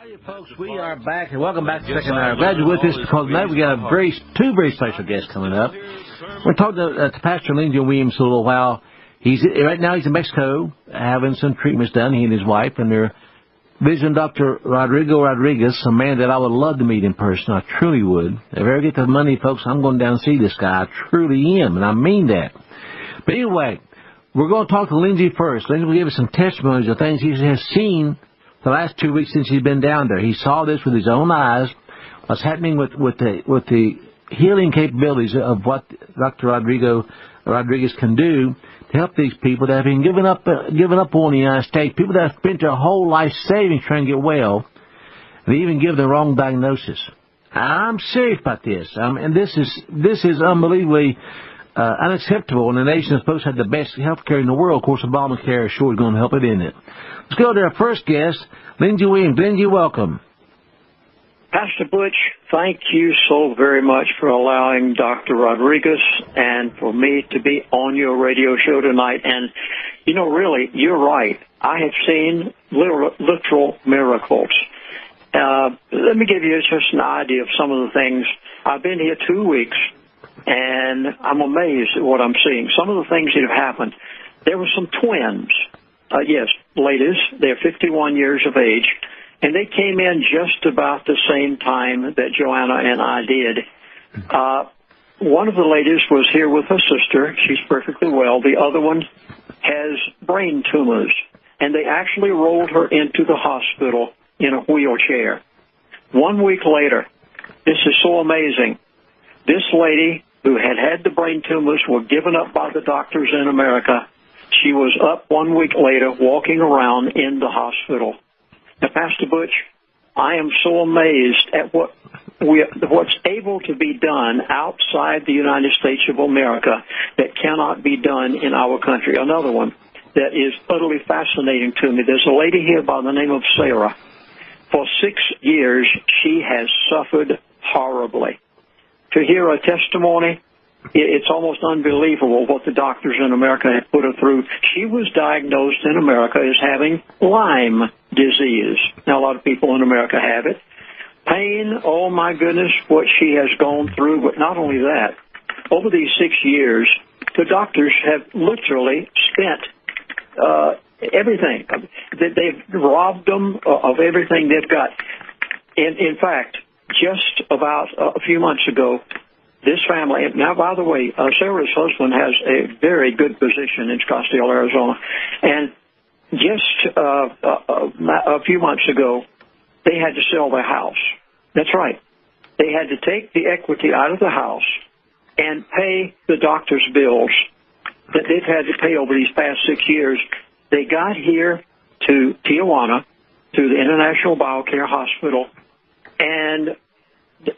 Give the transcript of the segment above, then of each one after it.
Hey folks, we are back and welcome back to the second hour. Glad you're with us because tonight we got two very special guests coming up. We're talking to Pastor Lindsey Williams a little while. Right now he's in Mexico having some treatments done, he and his wife, and they're visiting Dr. Rodrigo Rodriguez, a man that I would love to meet in person. I truly would. If I ever get the money, folks, I'm going down and see this guy. I truly am, and I mean that. But anyway, we're going to talk to Lindsey first. Lindsey will give us some testimonies of things he has seen the last 2 weeks since he's been down there. He saw this with his own eyes, what's happening with the healing capabilities of what Dr. Rodriguez can do to help these people that have been given up on the United States, people that have spent their whole life savings trying to get well, and even give the wrong diagnosis. I'm serious about this, and this is unbelievably unacceptable in a nation that's supposed to have the best health care in the world. Of course, Obamacare is sure going to help it, isn't it? Let's go to our first guest, Lindsey Williams. Lindsey, welcome. Pastor Butch, thank you so very much for allowing Dr. Rodriguez and for me to be on your radio show tonight. And, you know, really, you're right. I have seen literal miracles. Let me give you just an idea of some of the things. I've been here 2 weeks, and I'm amazed at what I'm seeing. Some of the things that have happened. There were some twins. Yes, ladies, they're 51 years of age, and they came in just about the same time that Joanna and I did. One of the ladies was here with her sister. She's perfectly well. The other one has brain tumors, and they actually rolled her into the hospital in a wheelchair. 1 week later, this is so amazing, this lady who had the brain tumors were given up by the doctors in America. She was up 1 week later walking around in the hospital. Now, Pastor Butch, I am so amazed at what's able to be done outside the United States of America that cannot be done in our country. Another one that is utterly fascinating to me. There's a lady here by the name of Sarah. For 6 years, she has suffered horribly. To hear a testimony, it's almost unbelievable what the doctors in America have put her through. She was diagnosed in America as having Lyme disease. Now, a lot of people in America have it. Pain, oh my goodness, what she has gone through. But not only that, over these 6 years, the doctors have literally spent everything. They've robbed them of everything they've got. In fact, just about a few months ago, this family, now, by the way, Sarah's husband has a very good position in Scottsdale, Arizona. And just a few months ago, they had to sell their house. That's right. They had to take the equity out of the house and pay the doctor's bills that they've had to pay over these past 6 years. They got here to Tijuana, to the International Biocare Hospital, and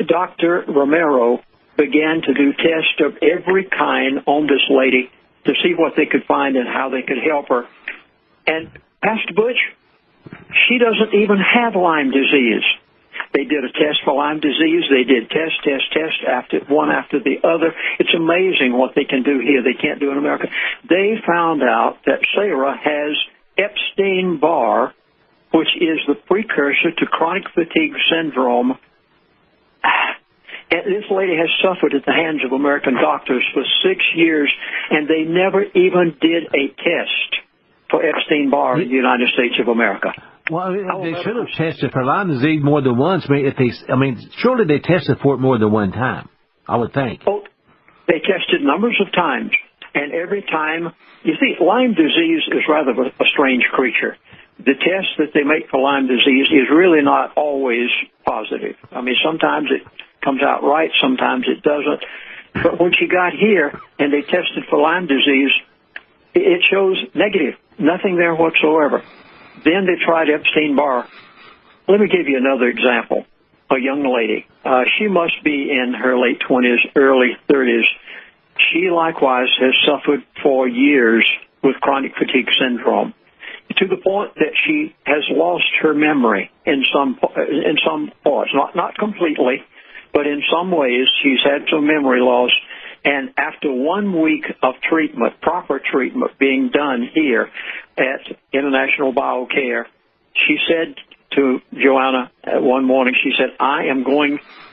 Dr. Romero began to do tests of every kind on this lady to see what they could find and how they could help her. And Pastor Butch, she doesn't even have Lyme disease. They did a test for Lyme disease. They did test one after the other. It's amazing what they can do here. They can't do in America. They found out that Sarah has Epstein-Barr, which is the precursor to chronic fatigue syndrome. And this lady has suffered at the hands of American doctors for 6 years, and they never even did a test for Epstein-Barr in the United States of America. Well, they should have tested for Lyme disease more than once. Surely they tested for it more than one time, I would think. Oh, they tested numbers of times, and every time, you see, Lyme disease is rather a strange creature. The test that they make for Lyme disease is really not always positive. I mean, sometimes it comes out right, sometimes it doesn't. But when she got here and they tested for Lyme disease, it shows negative, nothing there whatsoever. Then they tried Epstein-Barr. Let me give you another example. A young lady, she must be in her late 20s, early 30s. She likewise has suffered for years with chronic fatigue syndrome, to the point that she has lost her memory in some parts, not completely, but in some ways she's had some memory loss. And after 1 week of treatment, proper treatment being done here at International Biocare, she said to Joanna one morning. She said,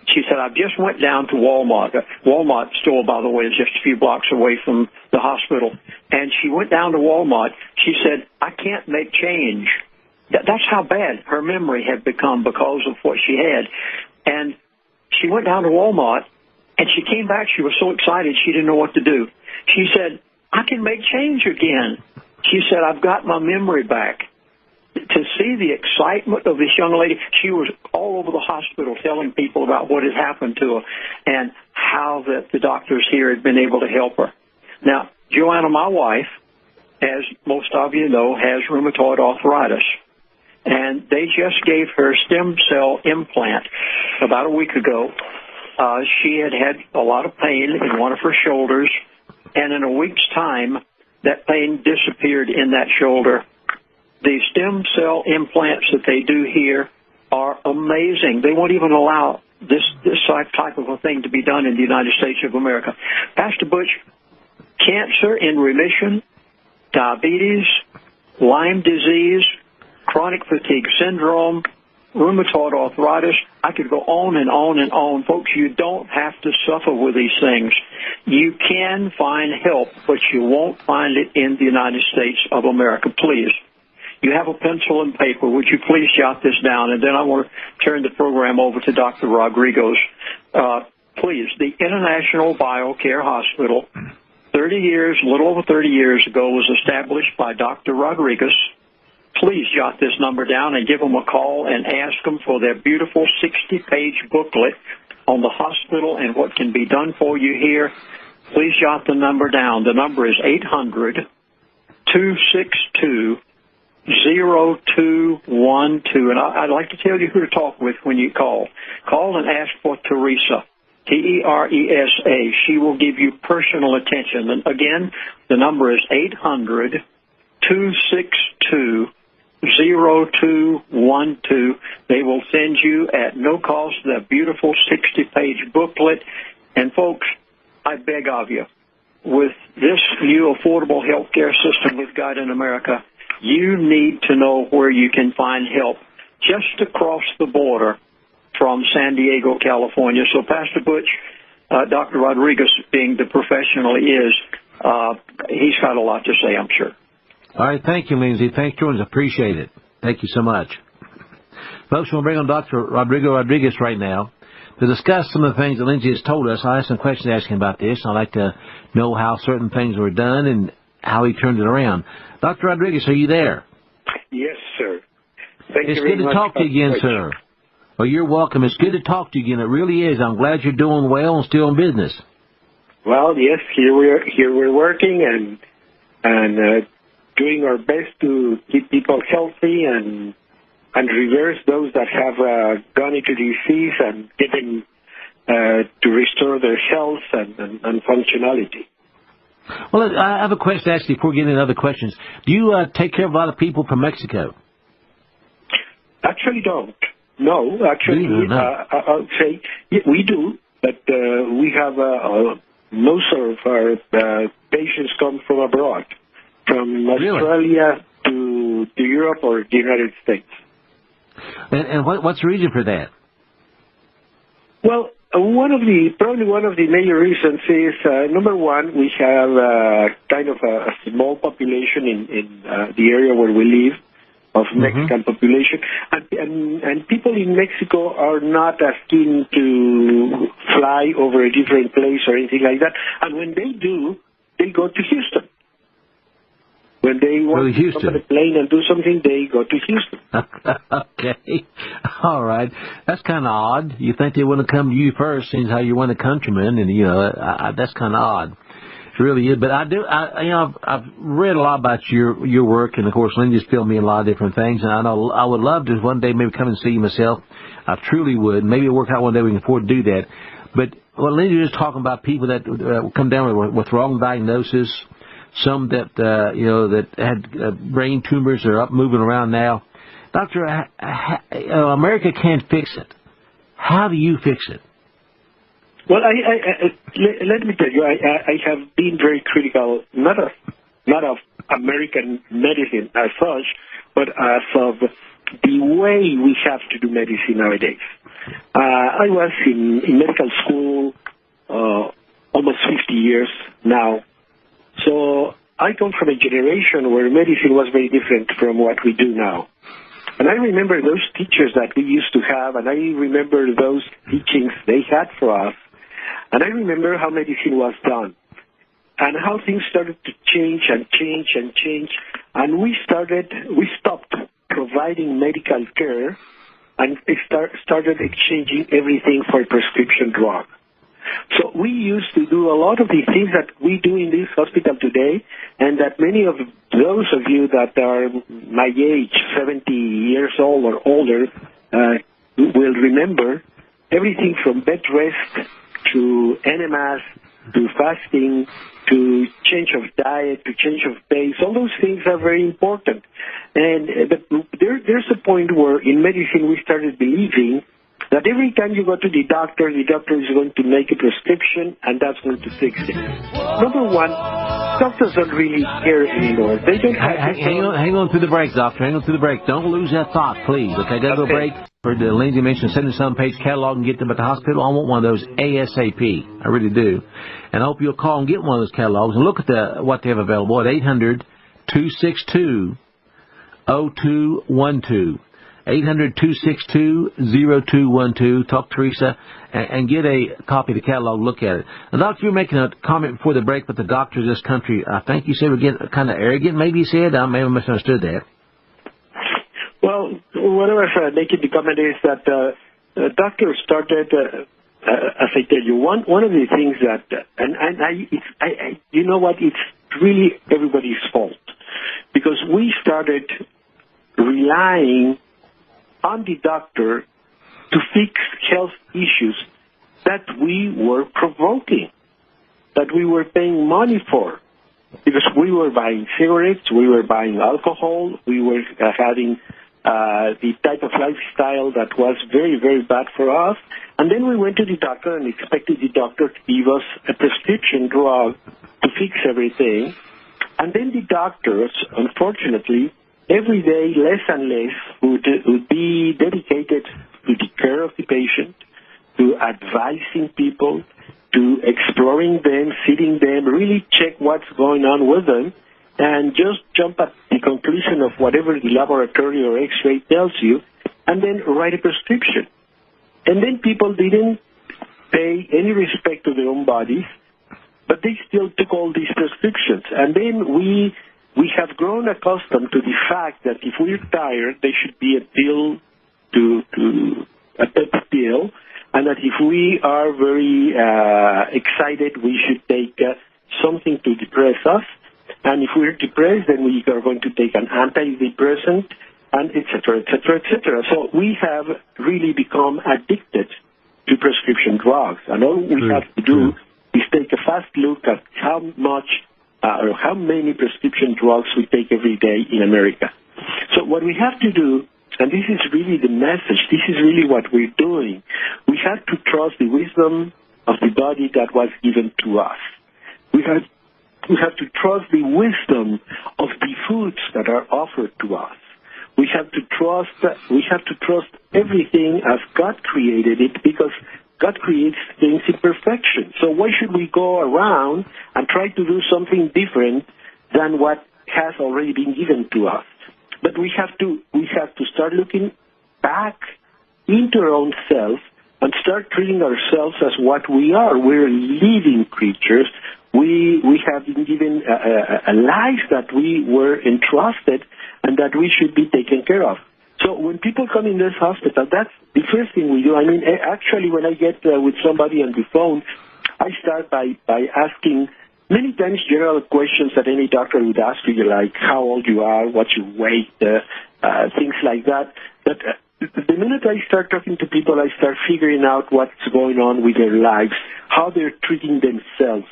she said, I just went down to Walmart. Walmart store, by the way, is just a few blocks away from the hospital. And she went down to Walmart. She said, I can't make change. That's how bad her memory had become because of what she had. And she went down to Walmart, and she came back. She was so excited she didn't know what to do. She said, I can make change again. She said, I've got my memory back. To see the excitement of this young lady, she was all over the hospital telling people about what had happened to her and how that the doctors here had been able to help her. Now, Joanna, my wife, as most of you know, has rheumatoid arthritis. And they just gave her stem cell implant about a week ago. She had a lot of pain in one of her shoulders, and in a week's time, that pain disappeared in that shoulder. The stem cell implants that they do here are amazing. They won't even allow this type of a thing to be done in the United States of America. Pastor Butch, cancer in remission, diabetes, Lyme disease, chronic fatigue syndrome, rheumatoid arthritis. I could go on and on and on. Folks, you don't have to suffer with these things. You can find help, but you won't find it in the United States of America. Please. You have a pencil and paper. Would you please jot this down? And then I want to turn the program over to Dr. Rodrigo. Please, the International BioCare Hospital, a little over 30 years ago, was established by Dr. Rodriguez. Please jot this number down and give them a call and ask them for their beautiful 60-page booklet on the hospital and what can be done for you here. Please jot the number down. The number is 800-262-0212. And I'd like to tell you who to talk with when you call. Call and ask for Teresa, Teresa. She will give you personal attention. And again, the number is 800-262-0212. They will send you at no cost the beautiful 60-page booklet. And folks, I beg of you, with this new affordable health care system we've got in America, you need to know where you can find help just across the border from San Diego, California. So, Pastor Butch, Dr. Rodriguez, being the professional he is, he's got a lot to say, I'm sure. All right, thank you, Lindsey. Thanks, George. Appreciate it. Thank you so much. Folks, we'll bring on Dr. Rodrigo Rodriguez right now to discuss some of the things that Lindsey has told us. I have some questions to ask him about this. I'd like to know how certain things were done and how he turned it around. Dr. Rodriguez, are you there? Yes, sir. Thank you very much. It's good to talk to you again, sir. Well, you're welcome. It's good to talk to you again. It really is. I'm glad you're doing well and still in business. Well, yes, here we're working and doing our best to keep people healthy and reverse those that have gone into disease and get them to restore their health and functionality. Well, I have a question to ask you before getting into other questions. Do you take care of a lot of people from Mexico? Actually, don't. No, actually, I'll say we do, but we have most of our patients come from abroad, from Australia to Europe or the United States. And what's the reason for that? Well, probably one of the major reasons is, number one, we have kind of a small population in the area where we live, of Mexican population, and people in Mexico are not as keen to fly over a different place or anything like that. And when they do, they go to Houston. When they want to come on a plane and do something, they go to Houston. Okay. All right. That's kind of odd. You think they want to come to you first, seeing how you're one of the countrymen, and, that's kind of odd. It really is. But I've read a lot about your work, and, of course, Lindsey's filled me in a lot of different things, and I know I would love to one day maybe come and see you myself. I truly would. Maybe it'll work out one day we can afford to do that. But Lindsey was talking about people that come down with wrong diagnosis, some that, that had brain tumors are up moving around now. Doctor, America can't fix it. How do you fix it? Well, let me tell you, I have been very critical, not of American medicine as such, but as of the way we have to do medicine nowadays. I was in medical school almost 50 years now. So I come from a generation where medicine was very different from what we do now. And I remember those teachers that we used to have, and I remember those teachings they had for us. And I remember how medicine was done and how things started to change and change and change. And we stopped providing medical care and started exchanging everything for prescription drug. So we used to do a lot of the things that we do in this hospital today, and that many of those of you that are my age, 70 years old or older, will remember. Everything from bed rest to enemas to fasting to change of diet to change of pace. All those things are very important. But there's a point where in medicine we started believing that every time you go to the doctor is going to make a prescription and that's going to fix it. Number one, doctors don't really care anymore. They don't have hang on to the break, doctor. Hang on to the break. Don't lose that thought, please. Okay, gotta go break. For the Lindsey mentioned, send us some page catalog and get them at the hospital. I want one of those ASAP. I really do. And I hope you'll call and get one of those catalogs and look at what they have available at 800-262-0212. 800-262-0212. Talk to Teresa and get a copy of the catalog. Look at it. Now, Doctor, you were making a comment before the break, but the doctors in this country, I think you said, were getting kind of arrogant. Maybe you said. I may have misunderstood that. Well, what I was making the comment is that doctors started, as I tell you, one of the things that, you know what, it's really everybody's fault, because we started relying on the doctor to fix health issues that we were provoking, that we were paying money for, because we were buying cigarettes, we were buying alcohol, we were having the type of lifestyle that was very, very bad for us. And then we went to the doctor and expected the doctor to give us a prescription drug to fix everything. And then the doctors, unfortunately, every day less and less would be dedicated to the care of the patient, to advising people, to exploring them, sitting them, really check what's going on with them, and just jump at the conclusion of whatever the laboratory or X-ray tells you, and then write a prescription. And then people didn't pay any respect to their own bodies, but they still took all these prescriptions. And then we have grown accustomed to the fact that if we're tired, there should be a pill a pep pill, and that if we are very excited, we should take something to depress us. And if we're depressed, then we are going to take an antidepressant, and et cetera, et cetera, et cetera. So we have really become addicted to prescription drugs. And all we have to do is take a fast look at how much or how many prescription drugs we take every day in America. So what we have to do, and this is really the message, this is really what we're doing, we have to trust the wisdom of the body that was given to us. We have to trust the wisdom of the foods that are offered to us. We have to trust everything as God created it, because God creates things in perfection. So why should we go around and try to do something different than what has already been given to us? But we have to start looking back into our own self and start treating ourselves as what we are. We're living creatures. We have been given a life that we were entrusted and that we should be taken care of. So when people come in this hospital, that's the first thing we do. I mean, actually, when I get with somebody on the phone, I start by asking many times general questions that any doctor would ask you, like how old you are, what's your weight, things like that. But the minute I start talking to people, I start figuring out what's going on with their lives, how they're treating themselves,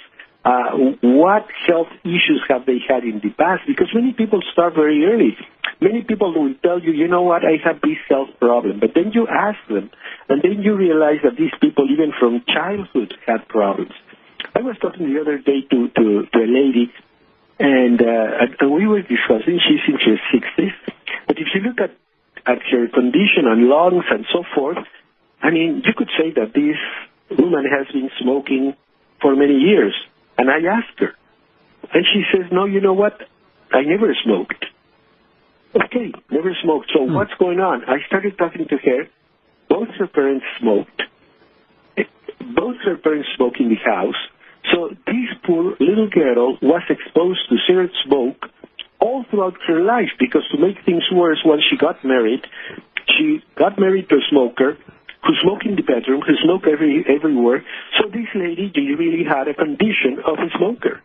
what health issues have they had in the past, because many people start very early. Many people will tell you, you know what, I have this health problem. But then you ask them, and then you realize that these people, even from childhood, had problems. I was talking the other day to a lady, and we were discussing, she's in her 60s, but if you look at at her condition and lungs and so forth, I mean, you could say that this woman has been smoking for many years. And I asked her, and she says, no, you know what? I never smoked. Okay, never smoked. So what's going on? I started talking to her. Both her parents smoked. Both her parents smoked in the house. So this poor little girl was exposed to cigarette smoke all throughout her life, because to make things worse, when she got married to a smoker who smoked in the bedroom, who smoked everywhere. So this lady really had a condition of a smoker.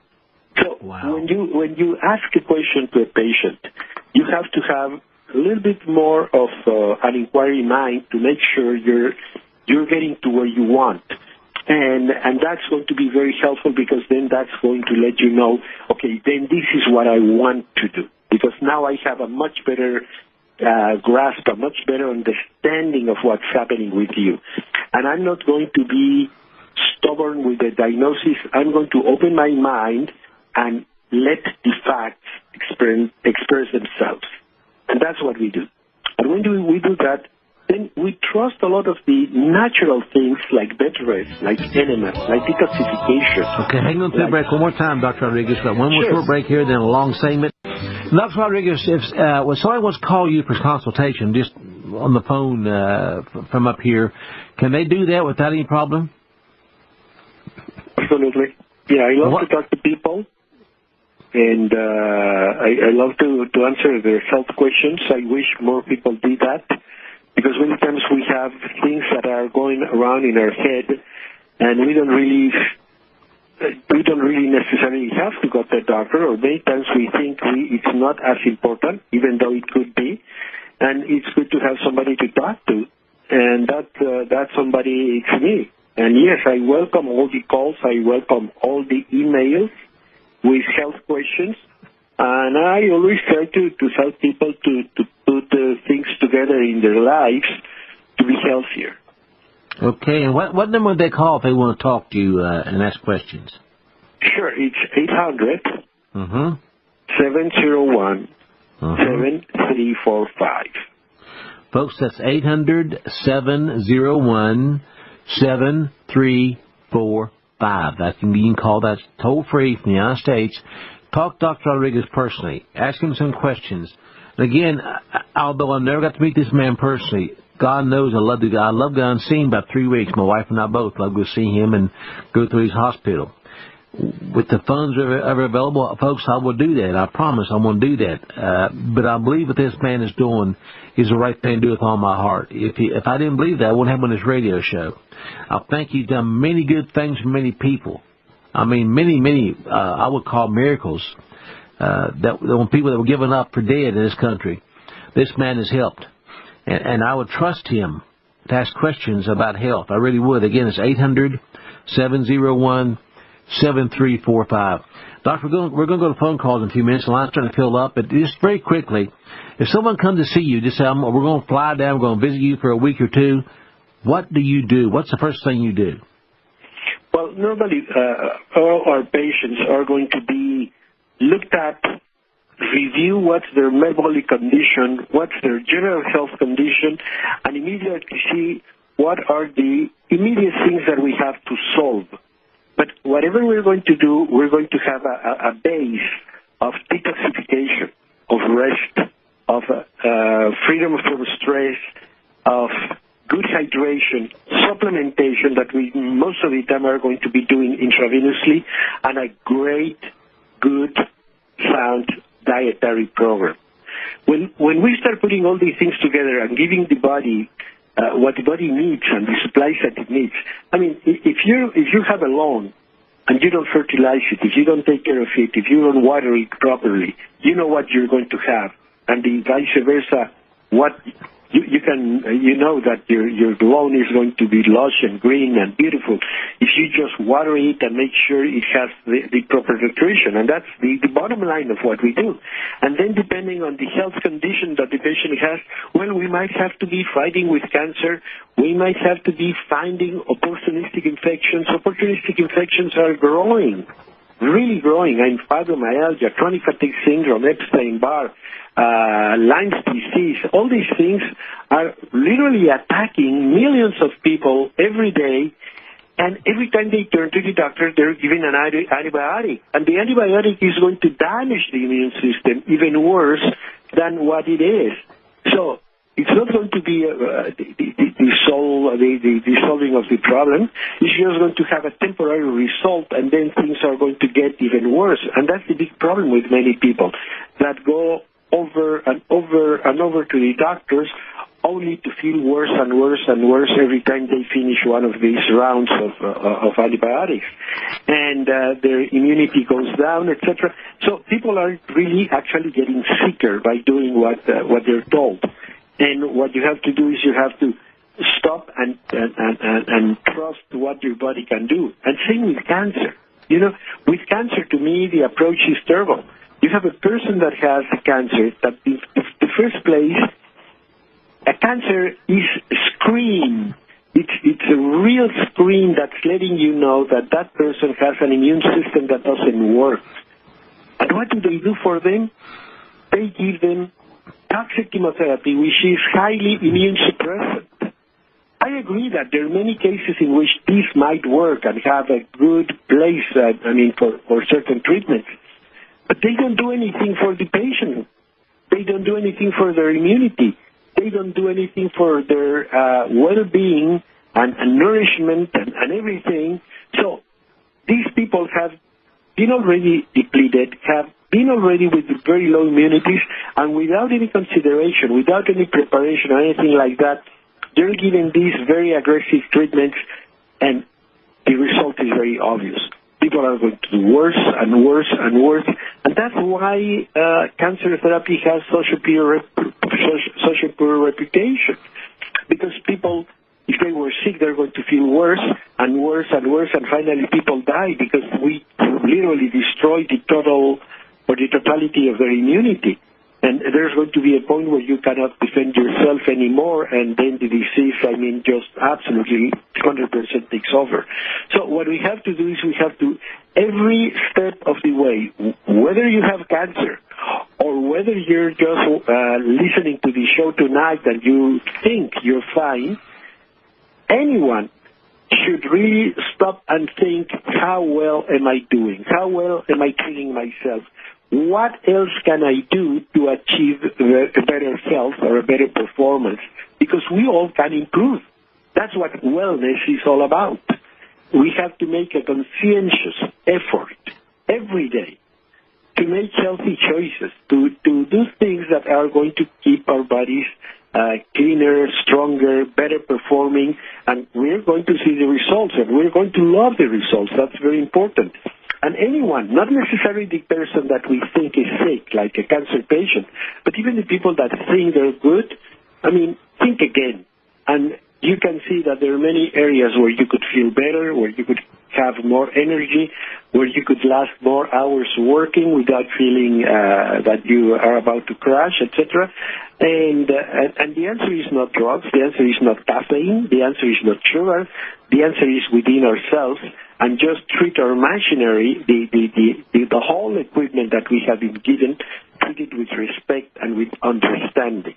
So when you ask a question to a patient, you have to have a little bit more of an inquiry mind to make sure you're getting to where you want. And that's going to be very helpful, because then that's going to let you know, okay, then this is what I want to do. Because now I have a much better grasp, a much better understanding of what's happening with you. And I'm not going to be stubborn with the diagnosis. I'm going to open my mind and let the facts express themselves. And that's what we do. And when we do that, then we trust a lot of the natural things like bed rest, like enemas, like detoxification. Okay, hang on to the break one more time, Dr. Rodriguez. Got one more short break here, then a long segment. Dr. Rodriguez, if when somebody wants to call you for consultation, just on the phone from up here, can they do that without any problem? Absolutely. Yeah, I love to talk to people. And I love to answer their health questions. I wish more people did that, because many times we have things that are going around in our head, and we don't really necessarily have to go to the doctor, or many times we think it's not as important, even though it could be. And it's good to have somebody to talk to, and that somebody is me. And yes, I welcome all the calls. I welcome all the emails with health questions, and I always try to help people to put things together in their lives to be healthier. Okay, and what number would they call if they want to talk to you and ask questions? Sure, it's 800 701 7345. Folks, that's 800 701 7345. You can call that toll free from the United States. Talk to Dr. Rodriguez personally. Ask him some questions. And again, although I never got to meet this man personally, God knows I love the guy. I love going to see him about 3 weeks. My wife and I both love to go see him and go through his hospital. With the funds ever available, folks, I will do that. I promise I want to do that. But I believe what this man is doing is the right thing to do with all my heart. If I didn't believe that, I wouldn't have him on this radio show. I think he's done many good things for many people. I mean, many, I would call miracles. That when people that were given up for dead in this country, this man has helped. And I would trust him to ask questions about health. I really would. Again, it's 800-701-7345. Doctor, we're going to go to phone calls in a few minutes. The line's starting to fill up. But just very quickly, if someone comes to see you, just say, we're going to fly down, we're going to visit you for a week or two. What do you do? What's the first thing you do? Well, normally all our patients are going to be looked at, review what's their metabolic condition, what's their general health condition, and immediately see what are the immediate things that we have to solve. But whatever we're going to do, we're going to have a base of detoxification, of rest, of freedom from stress, of good hydration, supplementation that we most of the time are going to be doing intravenously, and a great, good, sound dietary program. When we start putting all these things together and giving the body what the body needs and the supplies that it needs, I mean, if you have a lawn and you don't fertilize it, if you don't take care of it, if you don't water it properly, you know what you're going to have, and the vice versa. What you know that your lawn is going to be lush and green and beautiful if you just water it and make sure it has the proper nutrition. And that's the bottom line of what we do. And then depending on the health condition that the patient has, well, we might have to be fighting with cancer. We might have to be finding opportunistic infections. Opportunistic infections are growing really growing. I mean, fibromyalgia, chronic fatigue syndrome, Epstein-Barr, Lyme's disease, all these things are literally attacking millions of people every day. And every time they turn to the doctor, they're given an antibiotic. And the antibiotic is going to damage the immune system even worse than what it is. So it's not going to be the solving of the problem. It's just going to have a temporary result, and then things are going to get even worse. And that's the big problem with many people that go over and over and over to the doctors only to feel worse and worse and worse every time they finish one of these rounds of antibiotics. And their immunity goes down, etc. So people are really actually getting sicker by doing what they're told. And what you have to do is you have to stop and trust what your body can do. And same with cancer. You know, with cancer, to me, the approach is terrible. You have a person that has cancer that in the first place, a cancer is a screen. It's a real screen that's letting you know that that person has an immune system that doesn't work. And what do they do for them? They give them toxic chemotherapy, which is highly immune suppressant. I agree that there are many cases in which this might work and have a good place, for certain treatments. But they don't do anything for the patient. They don't do anything for their immunity. They don't do anything for their well-being and nourishment and everything. So these people have been already depleted, have been already with very low immunities, and without any consideration, without any preparation or anything like that, they're given these very aggressive treatments, and the result is very obvious. People are going to do worse and worse and worse, and that's why cancer therapy has such a poor reputation. Because people, if they were sick, they're going to feel worse and worse and worse, and finally people die because we literally destroy the totality of their immunity. And there's going to be a point where you cannot defend yourself anymore, and then the disease, just absolutely 100% takes over. So what we have to do is we have to, every step of the way, whether you have cancer or whether you're just listening to the show tonight and you think you're fine, anyone should really stop and think, how well am I doing? How well am I treating myself? What else can I do to achieve a better health or a better performance? Because we all can improve. That's what wellness is all about. We have to make a conscientious effort every day to make healthy choices, to do things that are going to keep our bodies cleaner, stronger, better performing, and we're going to see the results, and we're going to love the results. That's very important. And anyone, not necessarily the person that we think is sick, like a cancer patient, but even the people that think they're good, think again. And you can see that there are many areas where you could feel better, where you could have more energy, where you could last more hours working without feeling that you are about to crash, etc. And the answer is not drugs, the answer is not caffeine, the answer is not sugar, the answer is within ourselves, and just treat our machinery, the whole equipment that we have been given, treat it with respect and with understanding.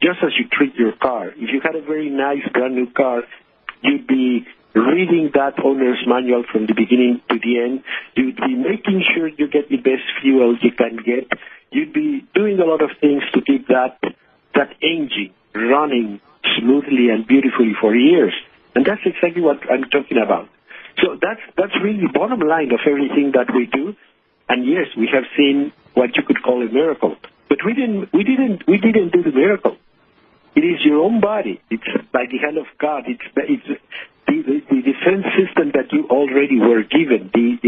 Just as you treat your car. If you had a very nice brand new car, you'd be reading that owner's manual from the beginning to the end. You'd be making sure you get the best fuel you can get. You'd be doing a lot of things to keep that engine running smoothly and beautifully for years. And that's exactly what I'm talking about. So that's really the bottom line of everything that we do. And yes, we have seen what you could call a miracle. But we didn't do the miracle. It is your own body. It's by the hand of God. It's the defense system that you already were given, the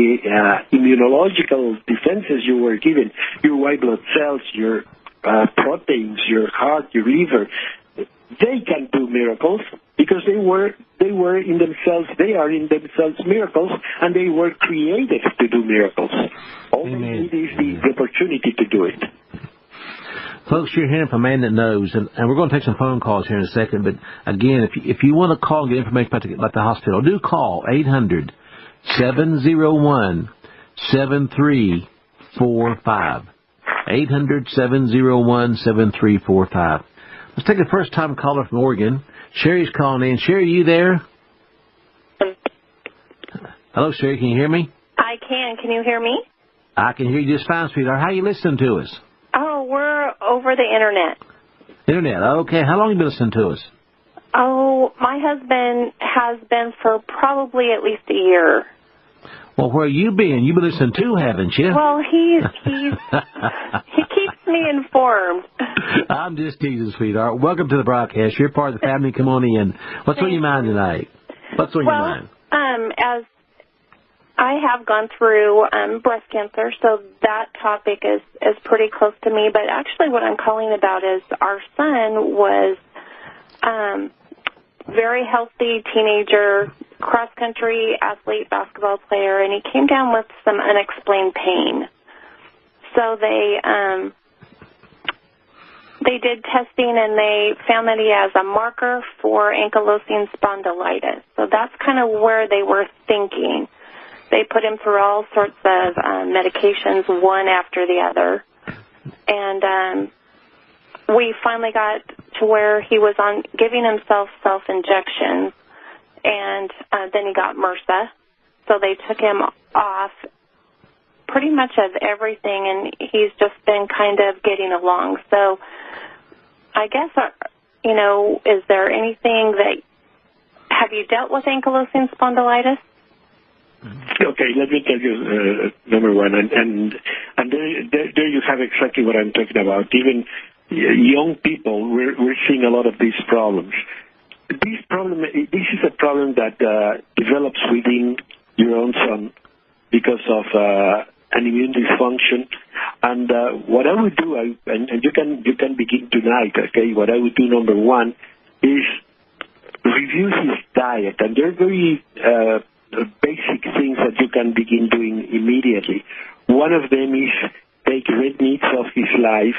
immunological defenses you were given, your white blood cells, your proteins, your heart, your liver. They can do miracles because they are in themselves miracles, and they were created to do miracles. All they need is the opportunity to do it. Folks, you're hearing from a man that knows, and we're going to take some phone calls here in a second, but again, if you want to call and get information about the hospital, do call 800-701-6600. 800-701-7345. 800-701-7345. Let's take a first-time caller from Oregon. Sherry's calling in. Sherry, you there? Hello, Sherry. Can you hear me? I can. Can you hear me? I can hear you just fine, sweetheart. How are you listening to us? Oh, we're over the Internet. Internet. Okay. How long have you been listening to us? Oh, my husband has been for probably at least a year. Well, where you been? You've been listening too, haven't you? Well, he keeps me informed. I'm just teasing, sweetheart. Welcome to the broadcast. You're part of the family. Come on in. What's on your mind tonight? What's on your mind? As I have gone through breast cancer, so that topic is pretty close to me. But actually what I'm calling about is our son was very healthy teenager, cross-country athlete, basketball player, and he came down with some unexplained pain. So they did testing, and they found that he has a marker for ankylosing spondylitis. So that's kind of where they were thinking. They put him through all sorts of medications, one after the other. And we finally got to where he was on giving himself self-injections, and then he got MRSA. So they took him off pretty much of everything, and he's just been kind of getting along. So I guess, is there anything that, have you dealt with ankylosing spondylitis? Okay, let me tell you, number one, and there you have exactly what I'm talking about. Even young people, we're seeing a lot of these problems. This is a problem that develops within your own son because of an immune dysfunction. And what I would do, and you can begin tonight. Okay, what I would do, number one, is review his diet, and there are very basic things that you can begin doing immediately. One of them is take red meats off his life,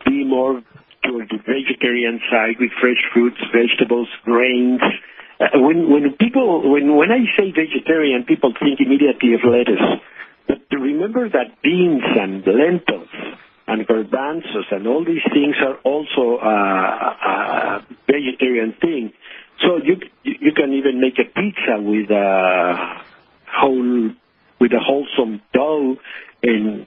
be more toward the vegetarian side with fresh fruits, vegetables, grains. When I say vegetarian, people think immediately of lettuce. But remember that beans and lentils and garbanzos and all these things are also a vegetarian thing. So you can even make a pizza with a wholesome dough and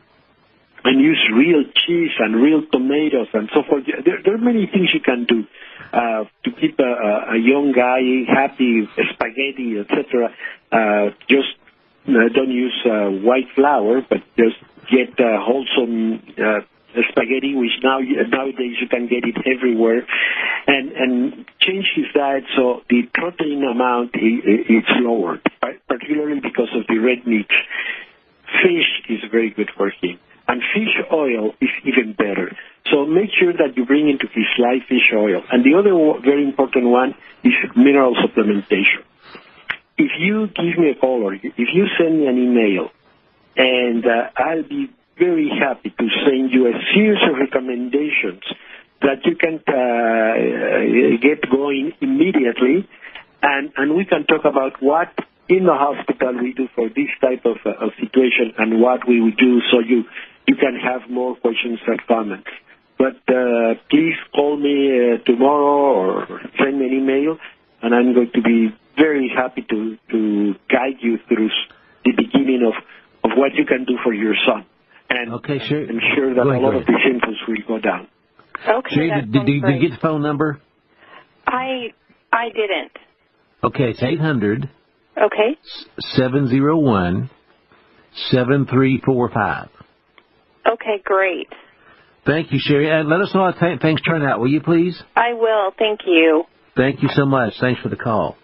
use real cheese and real tomatoes and so forth. There are many things you can do to keep a young guy happy. Spaghetti, etc. Just don't use white flour, but just get wholesome spaghetti, which nowadays you can get it everywhere, and change his diet so the protein amount is lowered, particularly because of the red meat. Fish is very good for him, and fish oil is even better. So make sure that you bring into his life fish oil. And the other very important one is mineral supplementation. If you give me a call or if you send me an email, and I'll be very happy to send you a series of recommendations that you can get going immediately, and we can talk about what in the hospital we do for this type of situation and what we would do so you can have more questions and comments. But please call me tomorrow or send me an email, and I'm going to be very happy to guide you through the beginning of what you can do for your son. And okay, sure. I'm sure that a lot of the symptoms will go down. Okay, Sherry, did you get the phone number? I didn't. Okay, it's 800. Okay. 701-7345. Okay, great. Thank you, Sherry. And let us know how things turn out, will you, please? I will. Thank you. Thank you so much. Thanks for the call.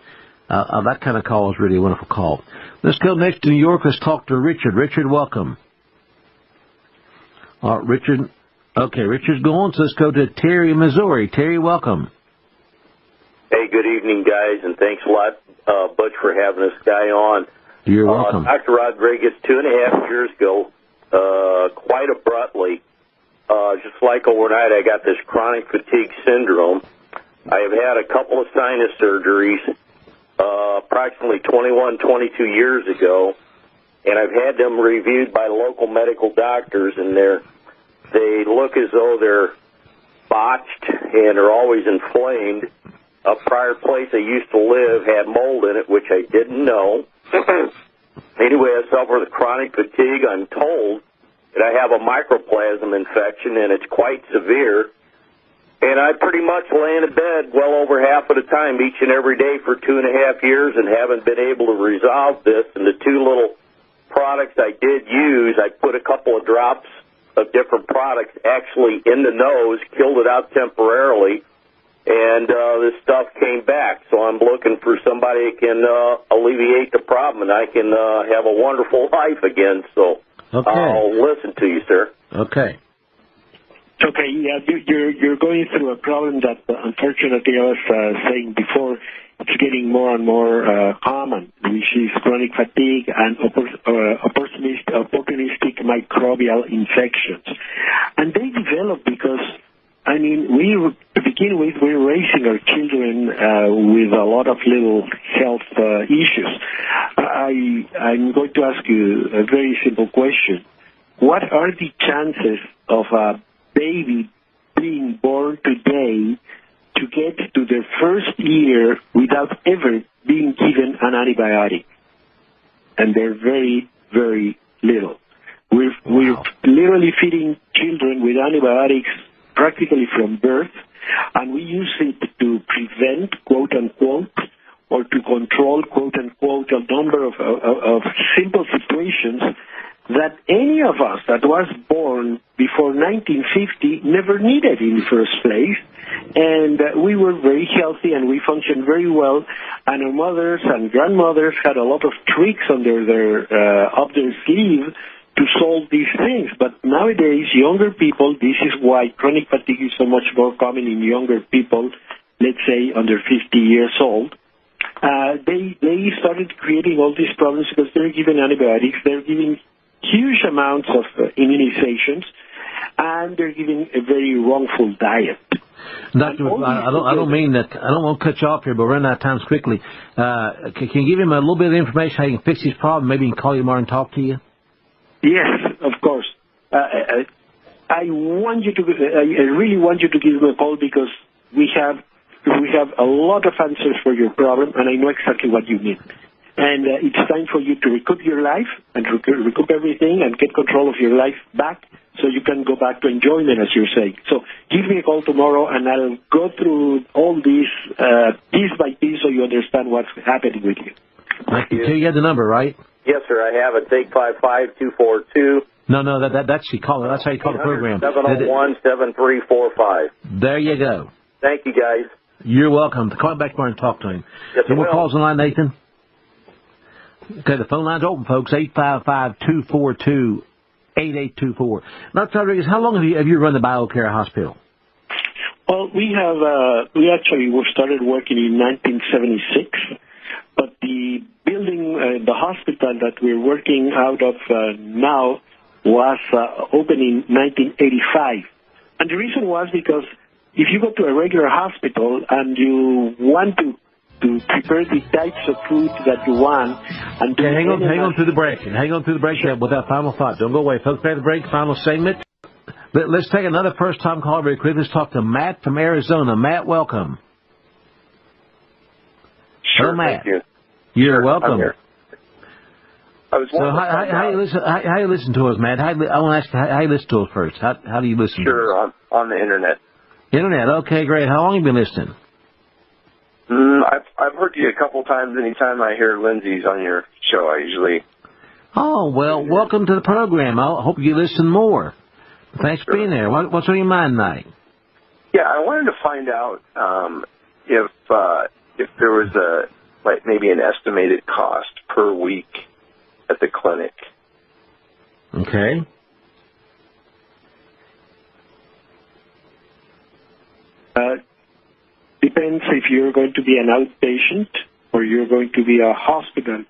That kind of call is really a wonderful call. Let's go next to New York. Let's talk to Richard. Richard, welcome. Richard. Okay, Richard's gone, so let's go to Terry in Missouri. Terry, welcome. Hey, good evening, guys, and thanks a lot, Butch, for having this guy on. You're welcome. Dr. Rodriguez, 2.5 years ago, quite abruptly, just like overnight, I got this chronic fatigue syndrome. I have had a couple of sinus surgeries approximately 21, 22 years ago, and I've had them reviewed by local medical doctors, and they look as though they're botched and are always inflamed. A prior place I used to live had mold in it, which I didn't know. Anyway, I suffer with chronic fatigue. I'm told that I have a mycoplasma infection, and it's quite severe. And I pretty much lay in bed well over half of the time each and every day for 2.5 years and haven't been able to resolve this. And the 2 little products I did use, I put a couple of drops of different products actually in the nose, killed it out temporarily, and this stuff came back. So I'm looking for somebody that can alleviate the problem, and I can have a wonderful life again. So I'll listen to you, sir. Okay. Okay, yeah, you're going through a problem that, unfortunately, I was saying before, it's getting more and more common, which is chronic fatigue and opportunistic microbial infections. And they develop because, I mean, to begin with, we're raising our children with a lot of little health issues. I'm going to ask you a very simple question. What are the chances of a baby being born today to get to their first year without ever being given an antibiotic? And they're very, very little. We're literally feeding children with antibiotics practically from birth, and we use it to prevent, quote unquote, or to control, quote unquote, a number of simple situations that any of us that was born before 1950 never needed in the first place. And we were very healthy and we functioned very well. And our mothers and grandmothers had a lot of tricks under up their sleeve to solve these things. But nowadays, younger people, this is why chronic fatigue is so much more common in younger people, let's say under 50 years old. They started creating all these problems because they're giving antibiotics, they're giving huge amounts of immunizations, and they're giving a very wrongful diet. Doctor, I don't mean that. I don't want to cut you off here, but we're running out of time quickly. Can you give him a little bit of information how you can fix his problem? Maybe he can call you tomorrow and talk to you. Yes, of course. I want you to. I really want you to give him a call because we have a lot of answers for your problem, and I know exactly what you need. And it's time for you to recoup your life and recoup everything and get control of your life back so you can go back to enjoyment, as you're saying. So give me a call tomorrow, and I'll go through all these piece by piece so you understand what's happening with you. Thank you. You have the number, right? Yes, sir, I have it. 855-242. No, that's you call it. That's how you call the program. 701-7345. There you go. Thank you, guys. You're welcome. Call back tomorrow and talk to him. Yes, any more calls on the line, Nathan? Okay, the phone line's open, folks. 855-242-8824. Now, Rodriguez, how long have you run the BioCare Hospital? Well, we actually started working in 1976, but the building, the hospital that we're working out of now was opened in 1985. And the reason was because if you go to a regular hospital and you want to prepare the types of food that you want, and hang on to the break. Hang on to the break with that final thought. Don't go away, folks. Pay the break. Final segment. Let's take another first-time call very quick. Let's talk to Matt from Arizona. Matt, welcome. Sure, hello, Matt. Thank you. You're welcome. I'm here. I was wondering how you listen to us, Matt? I want to ask you how you listen to us first. How do you listen? Sure, on the internet. Internet. Okay, great. How long have you been listening? I've heard you a couple times. Anytime I hear Lindsey's on your show, I usually. Oh, well, welcome to the program. I hope you listen more. Thanks for being there. What's on your mind tonight? Yeah, I wanted to find out if there was maybe an estimated cost per week at the clinic. Okay. Depends if you're going to be an outpatient or you're going to be a hospital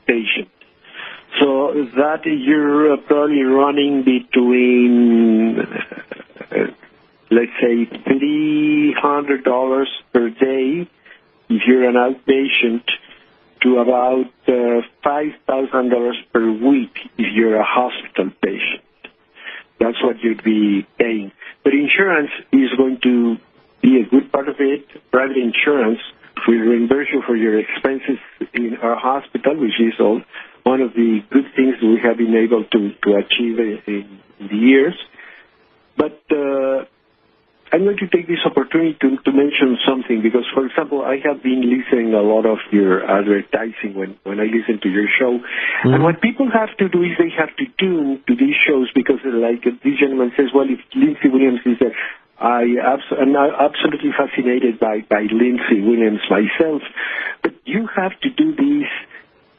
patient. So that you're probably running between, let's say, $300 per day if you're an outpatient, to about $5,000 per week if you're a hospital patient. That's what you'd be paying. But insurance is going to be a good part of it. Private insurance will reimburse you for your expenses in our hospital, which is one of the good things that we have been able to achieve in the years. But I'm going to take this opportunity to mention something because, for example, I have been listening a lot of your advertising when I listen to your show. Mm-hmm. And what people have to do is they have to tune to these shows because, like this gentleman says, well, if Lindsey Williams is there, I'm absolutely fascinated by Lindsey Williams myself. But you have to do this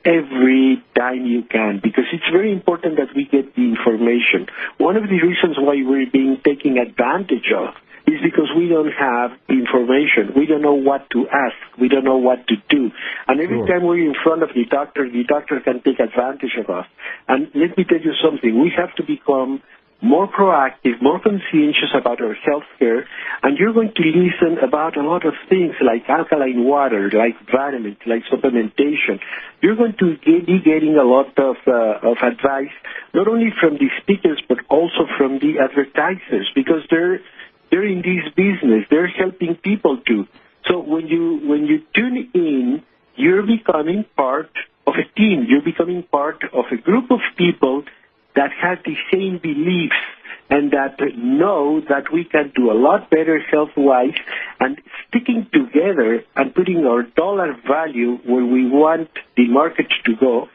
every time you can because it's very important that we get the information. One of the reasons why we're being taken advantage of is because we don't have information. We don't know what to ask. We don't know what to do. And every time we're in front of the doctor can take advantage of us. And let me tell you something. We have to become more proactive, more conscientious about our health care, and you're going to listen about a lot of things like alkaline water, like vitamins, like supplementation. You're going to be getting a lot of advice, not only from the speakers, but also from the advertisers, because they're in this business. They're helping people too. So when you tune in, you're becoming part of a team. You're becoming part of a group of people that have the same beliefs and that know that we can do a lot better health-wise, and sticking together and putting our dollar value where we want the market to go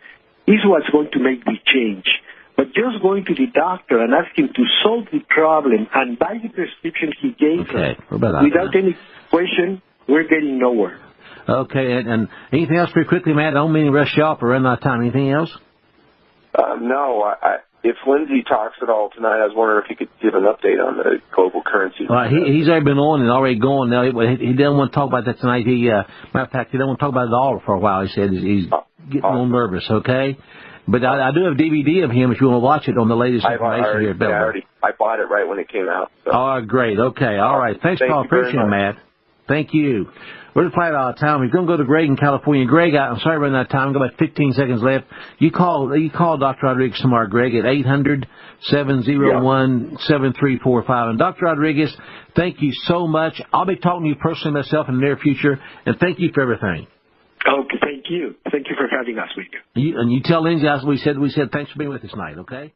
is what's going to make the change. But just going to the doctor and asking to solve the problem and buy the prescription he gave us without any question, we're getting nowhere. Okay, and anything else pretty quickly, Matt? I don't mean to rush you off or run out of time. Anything else? No. If Lindsey talks at all tonight, I was wondering if he could give an update on the global currency. Well, he's already been on and already gone. Now, he doesn't want to talk about that tonight. Matter of fact, he doesn't want to talk about it at all for a while. He said he's getting a little nervous, okay? But I do have a DVD of him if you want to watch it on the latest information here at Belleville. I bought it right when it came out. So. Oh, great. Okay. All right. Thanks, Paul. Appreciate it, Matt. Thank you. We're just playing out of time. We're going to go to Greg in California. Greg, I'm sorry we're running out of time. We've got about 15 seconds left. You call Dr. Rodriguez tomorrow, Greg, at 800-701-7345. And Dr. Rodriguez, thank you so much. I'll be talking to you personally myself in the near future, and thank you for everything. Okay, thank you. Thank you for having us with you. And you tell Lindsey we said thanks for being with us tonight, okay?